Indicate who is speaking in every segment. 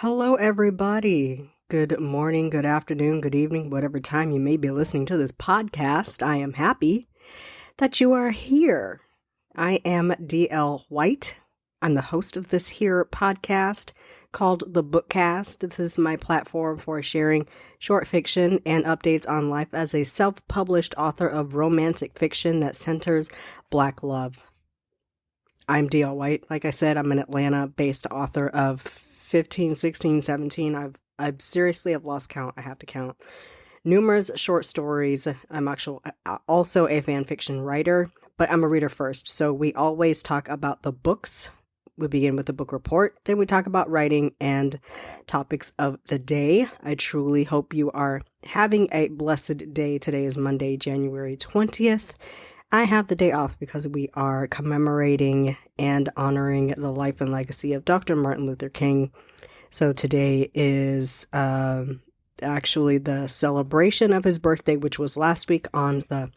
Speaker 1: Hello, everybody. Good morning, good afternoon, good evening, whatever time you may be listening to this podcast. I am happy that you are here. I am DL White. I'm the host of this here podcast called the Bookcast. This is my platform for sharing short fiction and updates on life as a self-published author of romantic fiction that centers Black love. I'm DL White. Like I said, I'm an Atlanta-based author of 15, 16, 17. I've seriously have lost count. I have to count. Numerous short stories. I'm actually also a fan fiction writer, but I'm a reader first. So we always talk about the books. We begin with the book report. Then we talk about writing and topics of the day. I truly hope you are having a blessed day. Today is Monday, January 20th. I have the day off because we are commemorating and honoring the life and legacy of Dr. Martin Luther King. So today is actually the celebration of his birthday, which was last week on the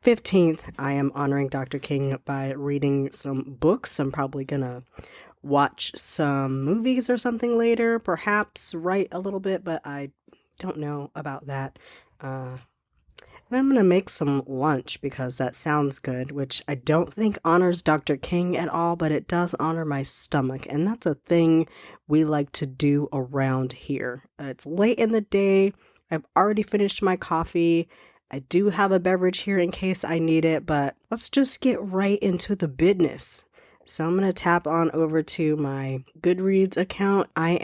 Speaker 1: 15th. I am honoring Dr. King by reading some books. I'm probably going to watch some movies or something later, perhaps write a little bit, but I don't know about that. I'm going to make some lunch because that sounds good, which I don't think honors Dr. King at all, but it does honor my stomach. And that's a thing we like to do around here. It's late in the day. I've already finished my coffee. I do have a beverage here in case I need it, but let's just get right into the business. So I'm going to tap on over to my Goodreads account. I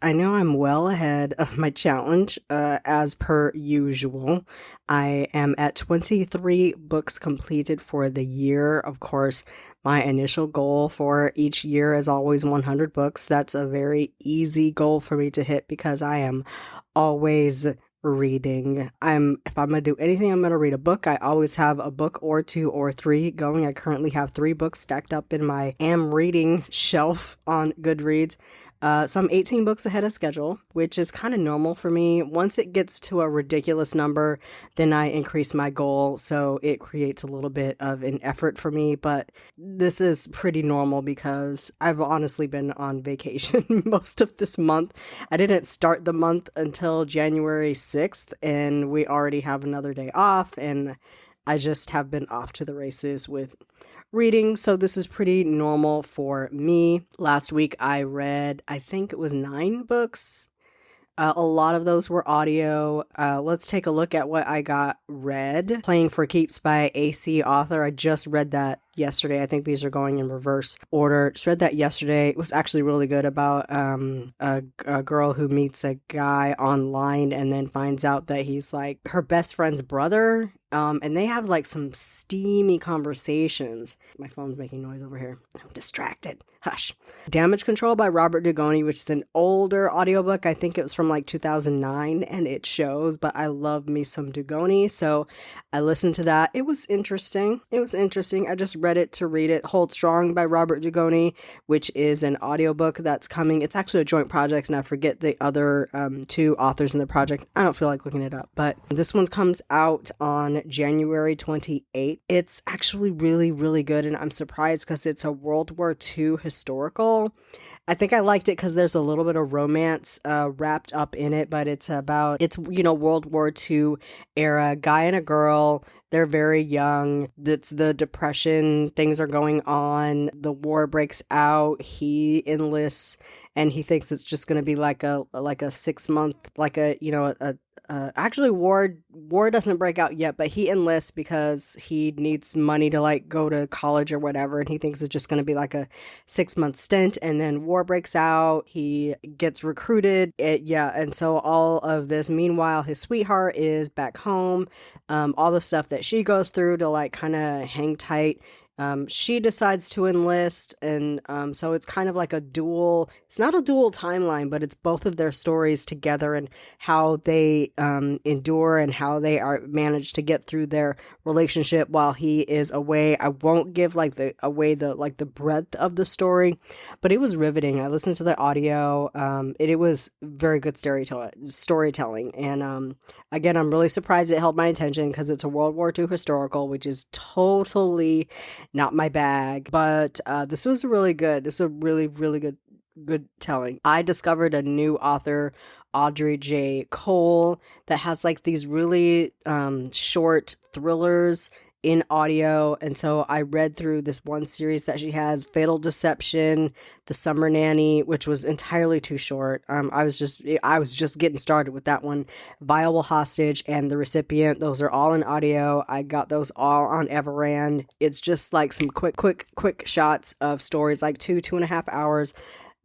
Speaker 1: know I'm well ahead of my challenge, as per usual. I am at 23 books completed for the year. Of course, my initial goal for each year is always 100 books. That's a very easy goal for me to hit because I am always reading. If I'm going to do anything, I'm going to read a book. I always have a book or two or three going. I currently have 3 books stacked up in my am reading shelf on Goodreads. So I'm 18 books ahead of schedule, which is kind of normal for me. Once it gets to a ridiculous number, then I increase my goal. So it creates a little bit of an effort for me, but this is pretty normal because I've honestly been on vacation most of this month. I didn't start the month until January 6th, and we already have another day off, and I just have been off to the races with reading, so this is pretty normal for me. Last week I read, I think it was 9 books. A lot of those were audio. Let's take a look at what I got read. Playing for Keeps by AC Author. I just read that yesterday. I think these are going in reverse order. Just read that yesterday. It was actually really good about a girl who meets a guy online and then finds out that he's like her best friend's brother. And they have like some steamy conversations. My phone's making noise over here. I'm distracted. Hush. Damage Control by Robert Dugoni, which is an older audiobook. I think it was from like 2009 and it shows, but I love me some Dugoni. So I listened to that. It was interesting. I just read it to read it. Hold Strong by Robert Dugoni, which is an audiobook that's coming. It's actually a joint project and I forget the other 2 authors in the project. I don't feel like looking it up, but this one comes out on January 28th. It's actually really, really good. And I'm surprised because it's a World War II historical. I think I liked it because there's a little bit of romance wrapped up in it, but it's World War II era, guy and a girl. They're very young. It's the Depression. Things are going on. The war breaks out. He enlists and he thinks it's just going to be like a 6 month, actually war doesn't break out yet, but he enlists because he needs money to like go to college or whatever. And he thinks it's just going to be like a 6-month stint. And then war breaks out. He gets recruited. And so all of this, meanwhile, his sweetheart is back home. All the stuff that she goes through to like kind of hang tight. She decides to enlist, and so it's kind of like it's not a dual timeline, but it's both of their stories together and how they endure and how they are managed to get through their relationship while he is away. I won't give the breadth of the story, but it was riveting. I listened to the audio. It was very good storytelling, and again, I'm really surprised it held my attention because it's a World War II historical, which is totally not my bag, but this was really good. This was a really, really good good telling. I discovered a new author, Audrey J Cole, that has like these really short thrillers in audio. And so I read through this one series that she has, Fatal Deception, The Summer Nanny, which was entirely too short. I was just getting started with that one. Viable Hostage and The Recipient, those are all in audio. I got those all on Everand. It's just like some quick shots of stories, like 2.5 hours.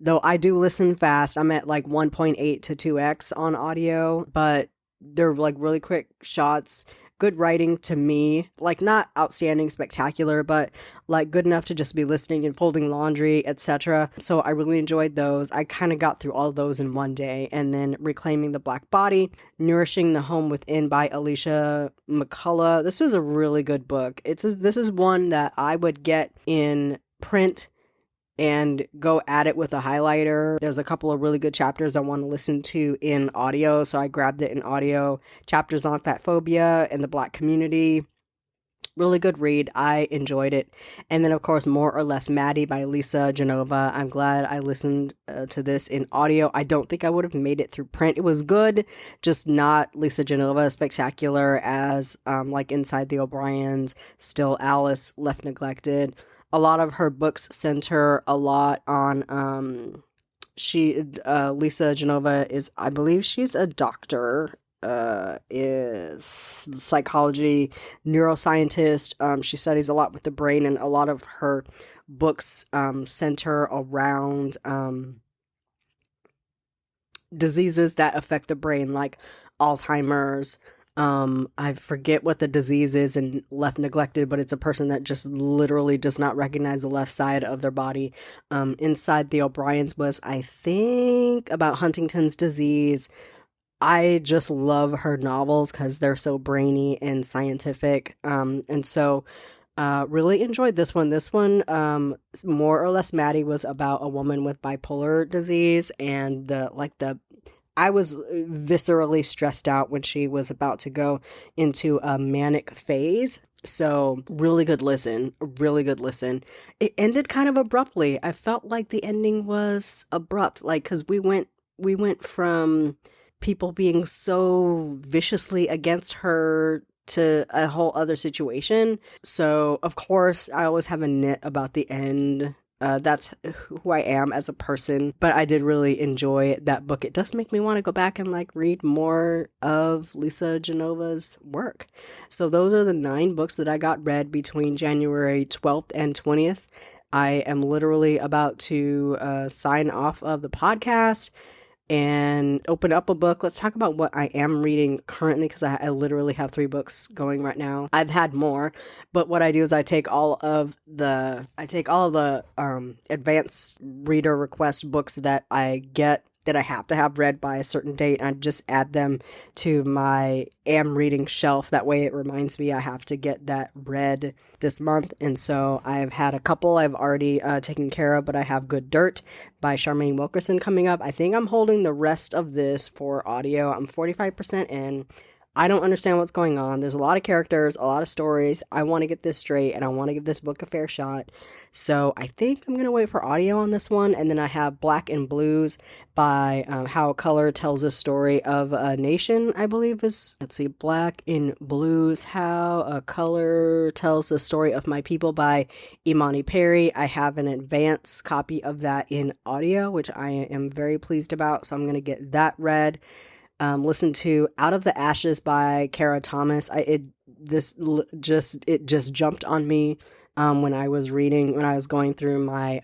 Speaker 1: Though I do listen fast. I'm at like 1.8 to 2x on audio, but they're like really quick shots. Good writing to me, like not outstanding, spectacular, but like good enough to just be listening and folding laundry, etc. So I really enjoyed those. I kind of got through all of those in one day. And then Reclaiming the Black Body, Nourishing the Home Within by Alicia McCullough. This was a really good book. This is one that I would get in print and go at it with a highlighter. There's a couple of really good chapters I want to listen to in audio, so I grabbed it in audio. Chapters on fatphobia and the Black community. Really good read. I enjoyed it. And then, of course, More or Less Maddie by Lisa Genova. I'm glad I listened to this in audio. I don't think I would have made it through print. It was good, just not Lisa Genova spectacular as like Inside the O'Briens, Still Alice, Left Neglected. A lot of her books center a lot on, Lisa Genova is, I believe she's a doctor, is psychology, neuroscientist. She studies a lot with the brain, and a lot of her books, center around, diseases that affect the brain, like Alzheimer's. I forget what the disease is in Left Neglected, but it's a person that just literally does not recognize the left side of their body. Inside the O'Briens was, I think, about Huntington's disease. I just love her novels because they're so brainy and scientific. And so really enjoyed this one. This one, More or Less Maddie, was about a woman with bipolar disease, and I was viscerally stressed out when she was about to go into a manic phase. So really good listen. It ended kind of abruptly. I felt like the ending was abrupt, like, because we went from people being so viciously against her to a whole other situation. So of course I always have a nit about the end. That's who I am as a person, but I did really enjoy that book. It does make me want to go back and like read more of Lisa Genova's work. So those are the 9 books that I got read between January 12th and 20th. I am literally about to sign off of the podcast and open up a book. Let's talk about what I am reading currently, because I literally have 3 books going right now. I've had more, but what I do is I take all of the advanced reader request books that I get that I have to have read by a certain date, and I just add them to my am reading shelf. That way it reminds me I have to get that read this month. And so I've had a couple I've already taken care of, but I have Good Dirt by Charmaine Wilkerson coming up. I think I'm holding the rest of this for audio. I'm 45% in. I don't understand what's going on. There's a lot of characters, a lot of stories. I want to get this straight, and I want to give this book a fair shot. So I think I'm going to wait for audio on this one. And then I have Black and Blues by How Color Tells a Story of a Nation, I believe is, Black in Blues, How a Color Tells the Story of My People by Imani Perry. I have an advance copy of that in audio, which I am very pleased about. So I'm going to get that read. Listen to Out of the Ashes by Kara Thomas. It just jumped on me when I was going through my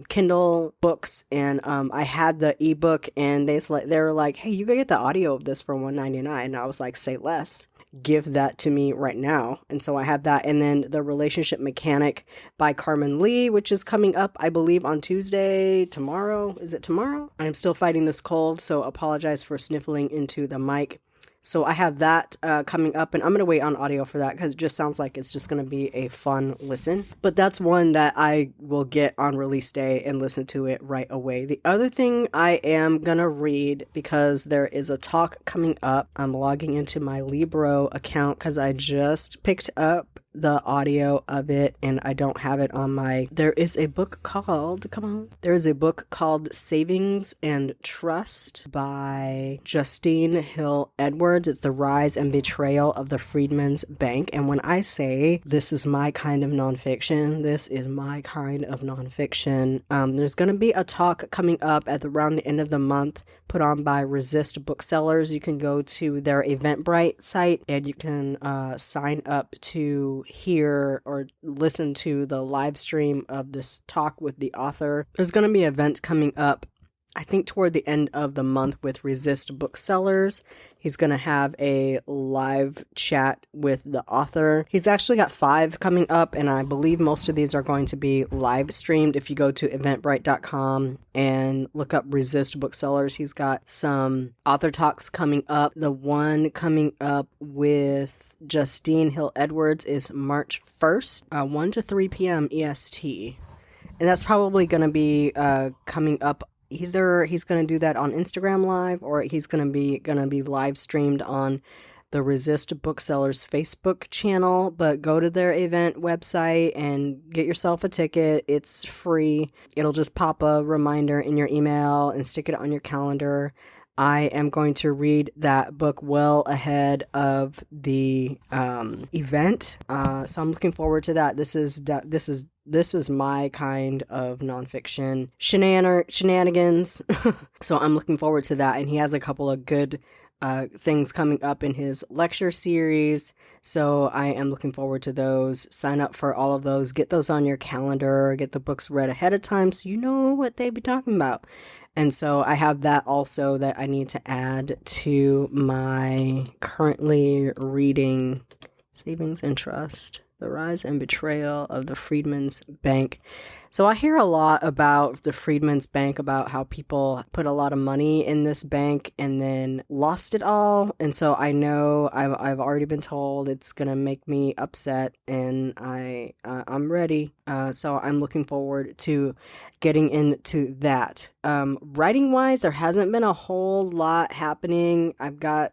Speaker 1: Kindle books, and I had the ebook, and they were like, hey, you can get the audio of this for $1.99. And I was like, say less. Give that to me right now. And so I have that. And then The Relationship Mechanic by Carmen Lee, which is coming up, I believe, on Tuesday. Tomorrow. Is it tomorrow? I'm still fighting this cold, so apologize for sniffling into the mic. So I have that coming up, and I'm going to wait on audio for that because it just sounds like it's just going to be a fun listen. But that's one that I will get on release day and listen to it right away. The other thing I am going to read, because there is a talk coming up, I'm logging into my Libro account because I just picked up the audio of it, and I don't have it on my... There is a book called... There is a book called Savings and Trust by Justine Hill Edwards. It's The Rise and Betrayal of the Freedmen's Bank. And when I say this is my kind of nonfiction, this is my kind of nonfiction. There's going to be a talk coming up at around the end of the month put on by Resist Booksellers. You can go to their Eventbrite site and you can sign up to hear or listen to the live stream of this talk with the author. There's going to be an event coming up, I think toward the end of the month, with Resist Booksellers. He's going to have a live chat with the author. He's actually got 5 coming up, and I believe most of these are going to be live streamed. If you go to eventbrite.com and look up Resist Booksellers, he's got some author talks coming up. The one coming up with Justine Hill Edwards is March 1st, 1 to 3 p.m. EST. And that's probably going to be coming up. Either he's going to do that on Instagram Live, or he's going to be live streamed on the Resist Booksellers Facebook channel. But go to their event website and get yourself a ticket. It's free. It'll just pop a reminder in your email and stick it on your calendar. I am going to read that book well ahead of the event, so I'm looking forward to that. This is my kind of nonfiction shenanigans. So I'm looking forward to that, and he has a couple of good things coming up in his lecture series. So I am looking forward to those. Sign up for all of those. Get those on your calendar. Get the books read ahead of time so you know what they be talking about. And so I have that also that I need to add to my currently reading Savings and Trust, The Rise and Betrayal of the Freedmen's Bank. So I hear a lot about the Freedmen's Bank, about how people put a lot of money in this bank and then lost it all. And so I know I've already been told it's going to make me upset, and I'm ready. So I'm looking forward to getting into that. Writing wise, there hasn't been a whole lot happening. I've got,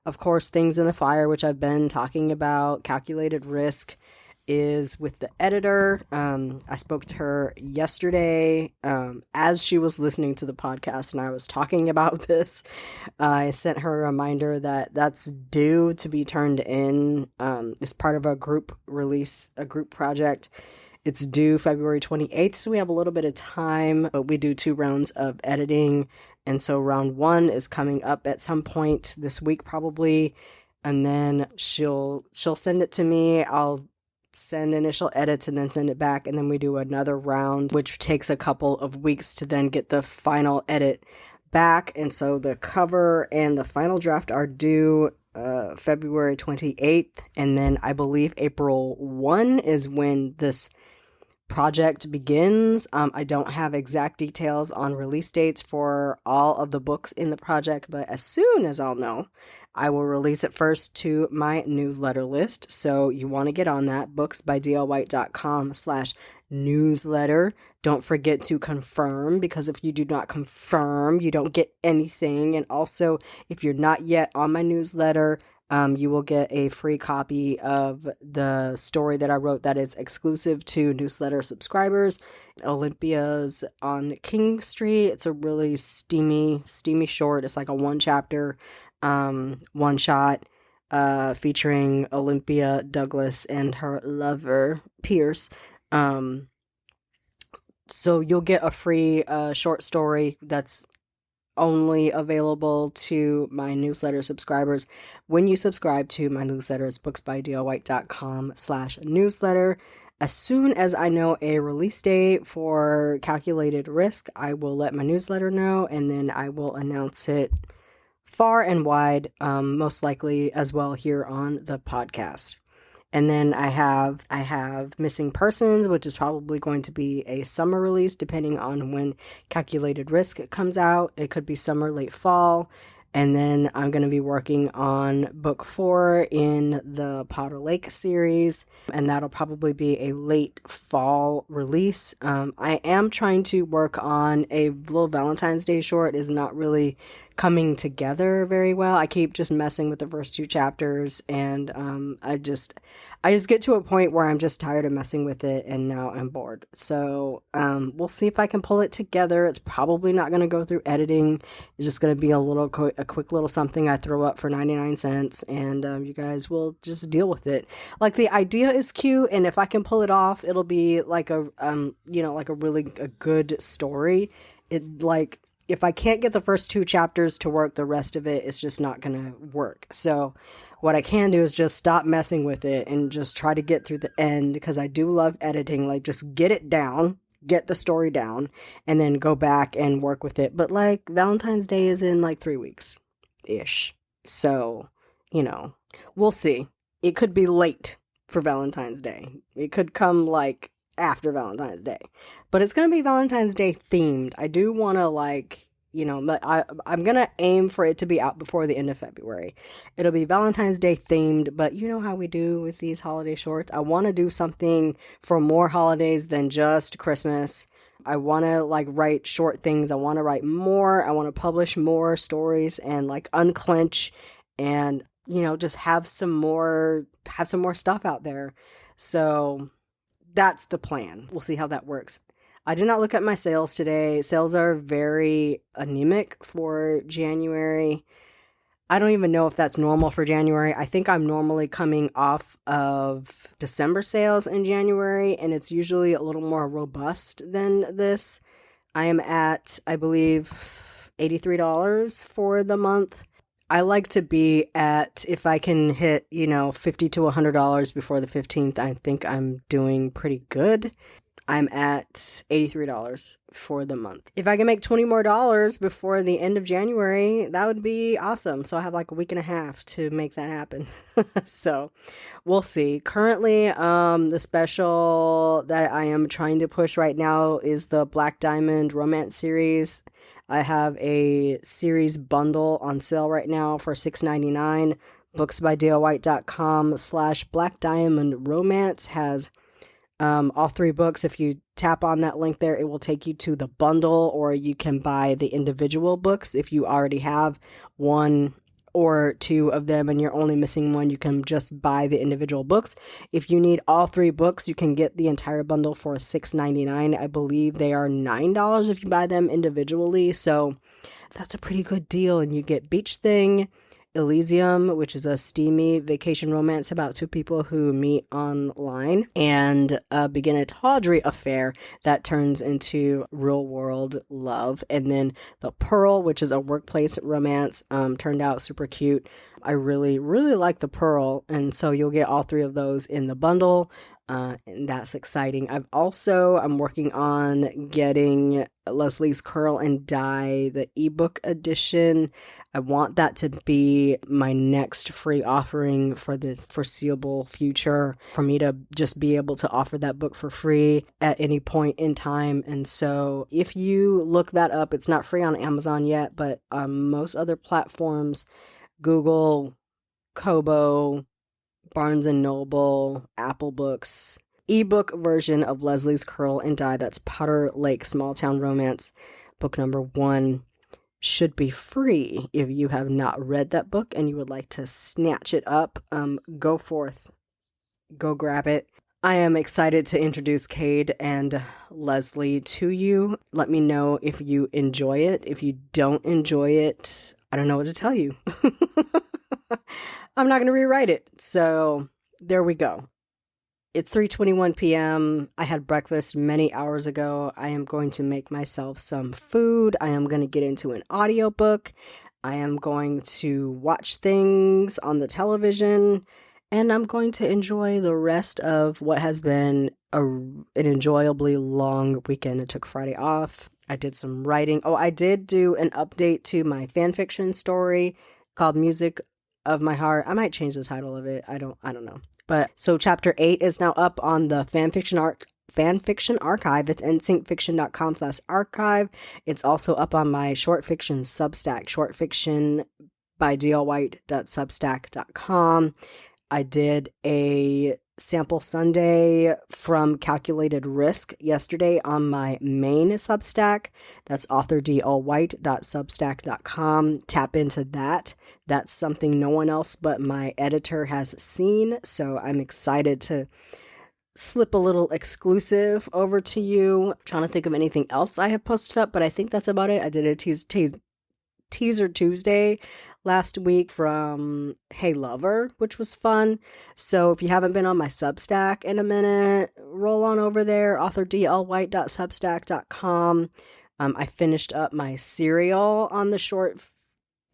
Speaker 1: of course, Things in the Fire, which I've been talking about. Calculated Risk is with the editor. I spoke to her yesterday as she was listening to the podcast, and I was talking about this. I sent her a reminder that that's due to be turned in. It's part of a group release, a group project. It's due February 28th, so we have a little bit of time, but we do 2 rounds of editing. And so round 1 is coming up at some point this week, probably. And then she'll send it to me. I'll send initial edits and then send it back. And then we do another round, which takes a couple of weeks to then get the final edit back. And so the cover and the final draft are due February 28th. And then I believe April 1 is when this project begins. I don't have exact details on release dates for all of the books in the project, but as soon as I'll know, I will release it first to my newsletter list. So you want to get on that, booksbydlwhite.com/newsletter. Don't forget to confirm, because if you do not confirm, you don't get anything. And also, if you're not yet on my newsletter, you will get a free copy of the story that I wrote that is exclusive to newsletter subscribers. Olympia's on King Street. It's a really steamy short. It's like a 1-chapter, one shot, featuring Olympia Douglas and her lover, Pierce. So you'll get a free short story that's only available to my newsletter subscribers when you subscribe to my newsletters, booksbydlwhite.com/newsletter. As soon as I know a release date for Calculated Risk, I will let my newsletter know, and then I will announce it far and wide, most likely as well here on the podcast. And then I have Missing Persons, which is probably going to be a summer release, depending on when Calculated Risk comes out. It could be summer, late fall. And then I'm going to be working on book 4 in the Potter Lake series, and that'll probably be a late fall release. I am trying to work on a little Valentine's Day short. Is not really coming together very well. I keep just messing with the first 2 chapters, and I just get to a point where I'm just tired of messing with it, and now I'm bored. So we'll see if I can pull it together. It's probably not going to go through editing. It's just going to be a quick little something I throw up for 99 cents, and you guys will just deal with it. Like, the idea is cute, and if I can pull it off, it'll be like a really good story. If I can't get the first 2 chapters to work, the rest of it is just not going to work. So what I can do is just stop messing with it and just try to get through the end, because I do love editing. Like, just get it down, get the story down, and then go back and work with it. But like, Valentine's Day is in like 3 weeks-ish. So, we'll see. It could be late for Valentine's Day. It could come like after Valentine's Day, but it's going to be Valentine's Day themed. I do want to I'm going to aim for it to be out before the end of February. It'll be Valentine's Day themed, but you know how we do with these holiday shorts. I want to do something for more holidays than just Christmas. I want to write short things. I want to write more. I want to publish more stories and unclench and, just have some more stuff out there. So that's the plan. We'll see how that works. I did not look at my sales today. Sales are very anemic for January. I don't even know if that's normal for January. I think I'm normally coming off of December sales in January, and it's usually a little more robust than this. I am at, I believe, $83 for the month. I like to be at, if I can hit, $50 to $100 before the 15th, I think I'm doing pretty good. I'm at $83 for the month. If I can make $20 more before the end of January, that would be awesome. So I have a week and a half to make that happen. So we'll see. Currently, the special that I am trying to push right now is the Black Diamond romance series. I have a series bundle on sale right now for $6.99. booksbydalewhite.com/Black Diamond Romance has all 3 books. If you tap on that link there, it will take you to the bundle, or you can buy the individual books. If you already have 1 or 2 of them and you're only missing 1, you can just buy the individual books. If you need all 3 books, you can get the entire bundle for $6.99. I believe they are $9 if you buy them individually. So that's a pretty good deal. And you get Beach Thing, Elysium, which is a steamy vacation romance about 2 people who meet online and begin a tawdry affair that turns into real world love. And then The Pearl, which is a workplace romance, turned out super cute. I really, really like The Pearl. And so you'll get all 3 of those in the bundle. And that's exciting. I'm working on getting Leslie's Curl and Dye, the ebook edition. I want that to be my next free offering for the foreseeable future, for me to just be able to offer that book for free at any point in time. And so if you look that up, it's not free on Amazon yet, but on most other platforms, Google, Kobo, Barnes & Noble, Apple Books, ebook version of Leslie's Curl and Dye, that's Powder Lake Small Town Romance, book number 1, should be free. If you have not read that book and you would like to snatch it up, go forth, go grab it. I am excited to introduce Cade and Leslie to you. Let me know if you enjoy it. If you don't enjoy it, I don't know what to tell you. I'm not going to rewrite it. So there we go. It's 3:21 p.m. I had breakfast many hours ago. I am going to make myself some food. I am going to get into an audiobook. I am going to watch things on the television. And I'm going to enjoy the rest of what has been an enjoyably long weekend. I took Friday off. I did some writing. Oh, I did do an update to my fanfiction story called Music of My Heart. I might change the title of it. I don't know. But so chapter 8 is now up on the fanfiction archive. It's nsyncfiction.com/archive. It's also up on my short fiction Substack, shortfiction by dlwhite.substack.com. I did a sample Sunday from Calculated Risk yesterday on my main Substack. That's authordlwhite.substack.com. Tap into that. That's something no one else but my editor has seen, so I'm excited to slip a little exclusive over to you. I'm trying to think of anything else I have posted up, but I think that's about it. I did a Teaser Tuesday last week from Hey Lover, which was fun. So if you haven't been on my Substack in a minute, roll on over there, authordlwhite.substack.com. I finished up my serial on the short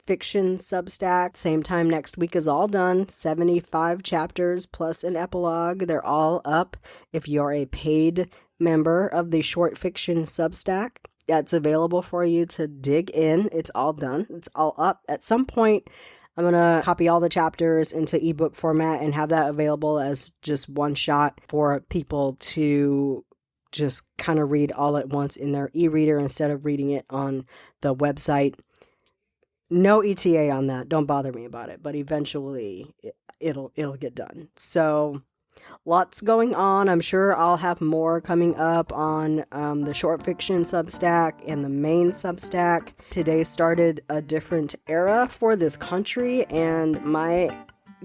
Speaker 1: fiction Substack. Same time next week is all done. 75 chapters plus an epilogue. They're all up. If you're a paid member of the short fiction Substack, that's available for you to dig in. It's all done. It's all up. At some point, I'm going to copy all the chapters into ebook format and have that available as just one shot for people to just kind of read all at once in their e-reader instead of reading it on the website. No ETA on that. Don't bother me about it. But eventually, it'll get done. So lots going on. I'm sure I'll have more coming up on the short fiction Substack and the main Substack. Today started a different era for this country, and my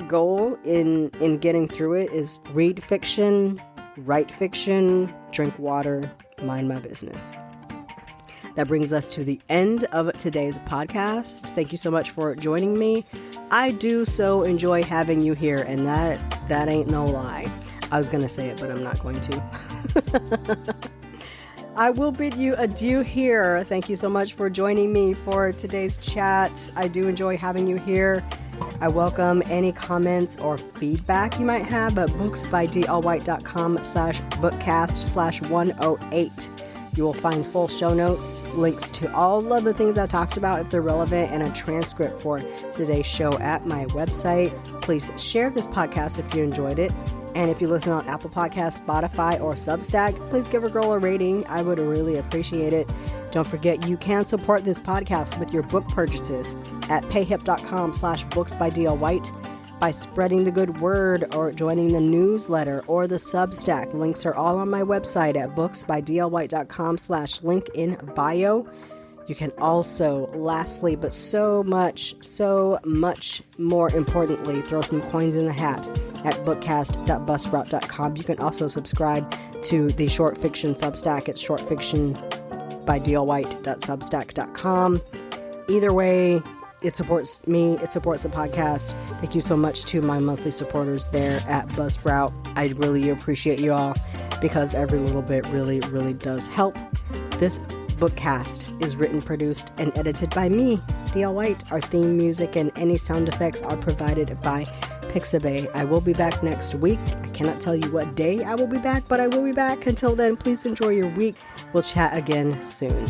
Speaker 1: goal in getting through it is read fiction, write fiction, drink water, mind my business. That brings us to the end of today's podcast. Thank you so much for joining me. I do so enjoy having you here, and that ain't no lie. I was going to say it, but I'm not going to. I will bid you adieu here. Thank you so much for joining me for today's chat. I do enjoy having you here. I welcome any comments or feedback you might have at booksbydlwhite.com/bookcast/108. You will find full show notes, links to all of the things I talked about if they're relevant, and a transcript for today's show at my website. Please share this podcast if you enjoyed it. And if you listen on Apple Podcasts, Spotify, or Substack, please give a girl a rating. I would really appreciate it. Don't forget, you can support this podcast with your book purchases at payhip.com/booksbydlwhite by spreading the good word or joining the newsletter or the Substack. Links are all on my website at booksbydlwhite.com/link in bio. You can also, lastly, but so much more importantly, throw some coins in the hat at bookcast.buzzsprout.com. You can also subscribe to the short fiction Substack at shortfictionbydlwhite.substack.com. Either way, it supports me, it supports the podcast. Thank you so much to my monthly supporters there at Buzzsprout. I really appreciate you all because every little bit really, really does help. This Bookcast is written, produced, and edited by me, DL White. Our theme music and any sound effects are provided by Pixabay. I will be back next week. I cannot tell you what day I will be back, but I will be back. Until then, please enjoy your week. We'll chat again soon.